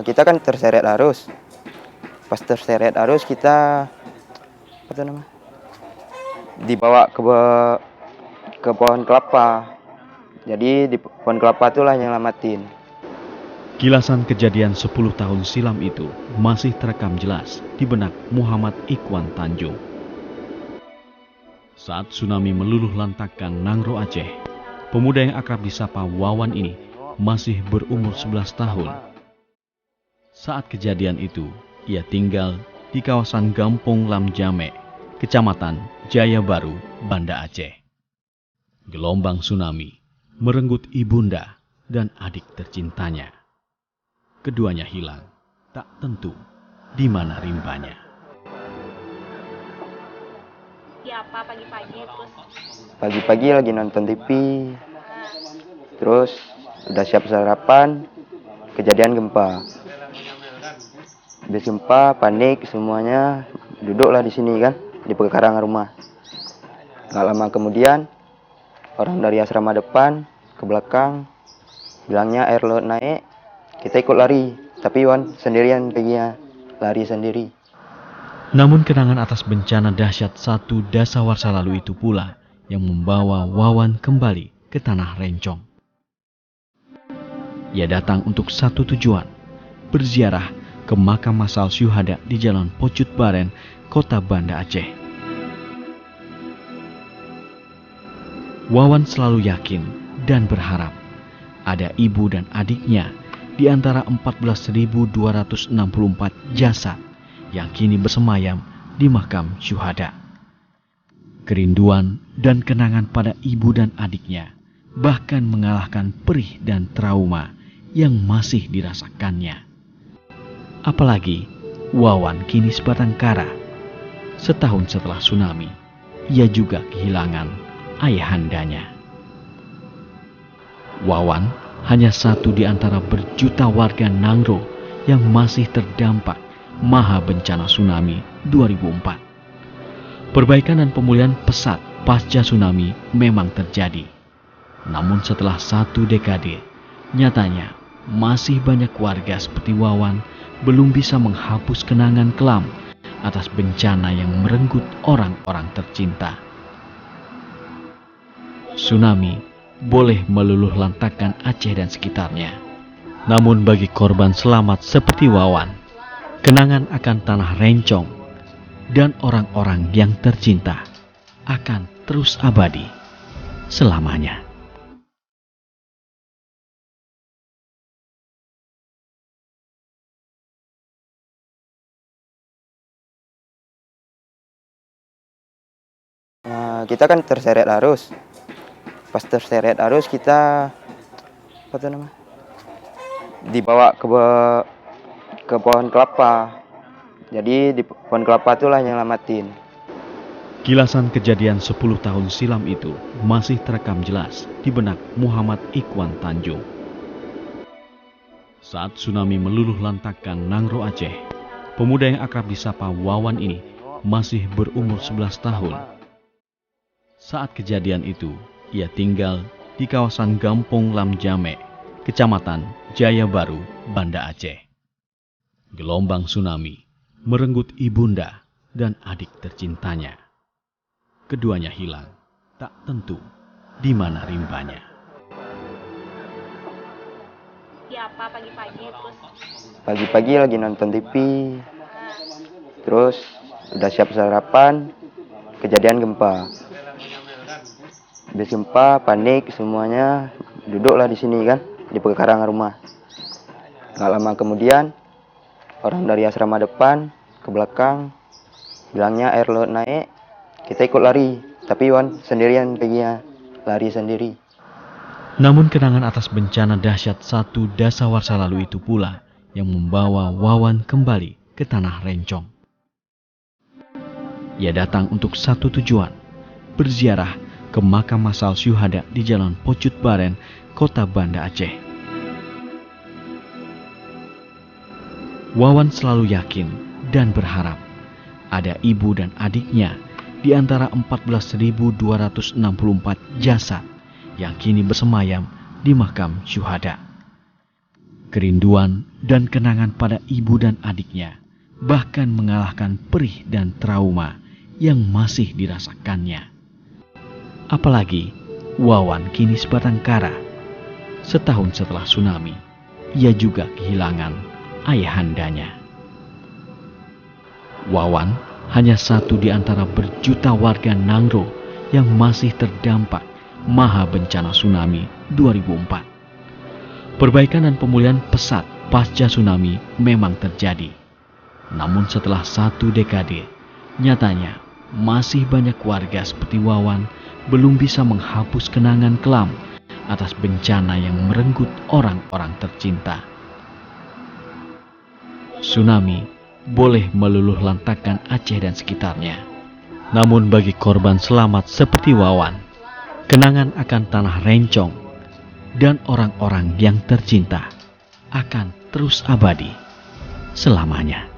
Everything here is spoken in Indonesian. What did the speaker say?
Kita kan terseret arus. Pas terseret arus kita dibawa ke pohon kelapa. Jadi di pohon kelapa itulah yang nyelamatin. Kilasan kejadian 10 tahun silam itu masih terekam jelas di benak Muhammad Ikhwan Tanjung. Saat tsunami meluluh lantakkan Nangro Aceh, pemuda yang akrab disapa Wawan ini masih berumur 11 tahun. Saat kejadian itu, ia tinggal di kawasan Gampong Lam Jame, Kecamatan Jaya Baru, Banda Aceh. Gelombang tsunami merenggut ibunda dan adik tercintanya. Keduanya hilang, tak tentu di mana rimbanya. Siapa pagi-pagi terus? Pagi-pagi lagi nonton TV. Terus udah siap sarapan, kejadian gempa. Habis gempa, panik semuanya, duduklah di sini kan, di pekarangan rumah. Gak lama kemudian, orang dari asrama depan ke belakang, bilangnya air laut naik, kita ikut lari. Tapi Wan sendirian perginya, lari sendiri. Namun kenangan atas bencana dahsyat 1 dasawarsa lalu itu pula yang membawa Wawan kembali ke tanah Rencong. Ia datang untuk satu tujuan, berziarah ke makam masal syuhada di Jalan Pocut Baren, Kota Banda Aceh. Wawan selalu yakin dan berharap ada ibu dan adiknya di antara 14.264 jasad yang kini bersemayam di makam syuhada. Kerinduan dan kenangan pada ibu dan adiknya bahkan mengalahkan perih dan trauma yang masih dirasakannya. Apalagi Wawan kini sebatang kara. Setahun setelah tsunami, ia juga kehilangan ayahandanya. Wawan hanya satu di antara berjuta warga Nangro yang masih terdampak maha bencana tsunami 2004. Perbaikan dan pemulihan pesat pasca tsunami memang terjadi. Namun setelah 1 dekade, nyatanya masih banyak warga seperti Wawan belum bisa menghapus kenangan kelam atas bencana yang merenggut orang-orang tercinta. Tsunami boleh meluluh lantakkan Aceh dan sekitarnya. Namun bagi korban selamat seperti Wawan, kenangan akan tanah Rencong dan orang-orang yang tercinta akan terus abadi selamanya. Kita kan terseret arus. Pas terseret arus kita dibawa ke pohon kelapa. Jadi di pohon kelapa itulah yang nyelamatin. Kilasan kejadian 10 tahun silam itu masih terekam jelas di benak Muhammad Ikhwan Tanjung. Saat tsunami meluluh lantakkan Nangro Aceh, pemuda yang akrab disapa Wawan ini masih berumur 11 tahun. Saat kejadian itu, ia tinggal di kawasan Gampong Lam Jame, Kecamatan Jaya Baru, Banda Aceh. Gelombang tsunami merenggut ibunda dan adik tercintanya. Keduanya hilang, tak tentu di mana rimbanya. Siapa pagi-pagi terus? Pagi-pagi lagi nonton TV. Terus udah siap sarapan, kejadian gempa. Habis gempa, panik semuanya, duduklah di sini kan, di pekarangan rumah. Gak lama kemudian, orang dari asrama depan ke belakang, bilangnya air laut naik, kita ikut lari. Tapi Wan sendirian perginya, lari sendiri. Namun kenangan atas bencana dahsyat 1 dasawarsa lalu itu pula yang membawa Wawan kembali ke tanah Rencong. Ia datang untuk satu tujuan, berziarah ke makam masal syuhada di Jalan Pocut Baren, Kota Banda Aceh. Wawan selalu yakin dan berharap ada ibu dan adiknya di antara 14.264 jasad yang kini bersemayam di makam syuhada. kerinduan dan kenangan pada ibu dan adiknya bahkan mengalahkan perih dan trauma yang masih dirasakannya. Apalagi Wawan kini sebatang kara. Setahun setelah tsunami, ia juga kehilangan ayahandanya. Wawan hanya satu di antara berjuta warga Nangro yang masih terdampak maha bencana tsunami 2004. Perbaikan dan pemulihan pesat pasca tsunami memang terjadi. Namun setelah 1 dekade, nyatanya masih banyak warga seperti Wawan belum bisa menghapus kenangan kelam atas bencana yang merenggut orang-orang tercinta. Tsunami boleh meluluh lantakkan Aceh dan sekitarnya. Namun bagi korban selamat seperti Wawan, kenangan akan tanah Rencong dan orang-orang yang tercinta akan terus abadi selamanya.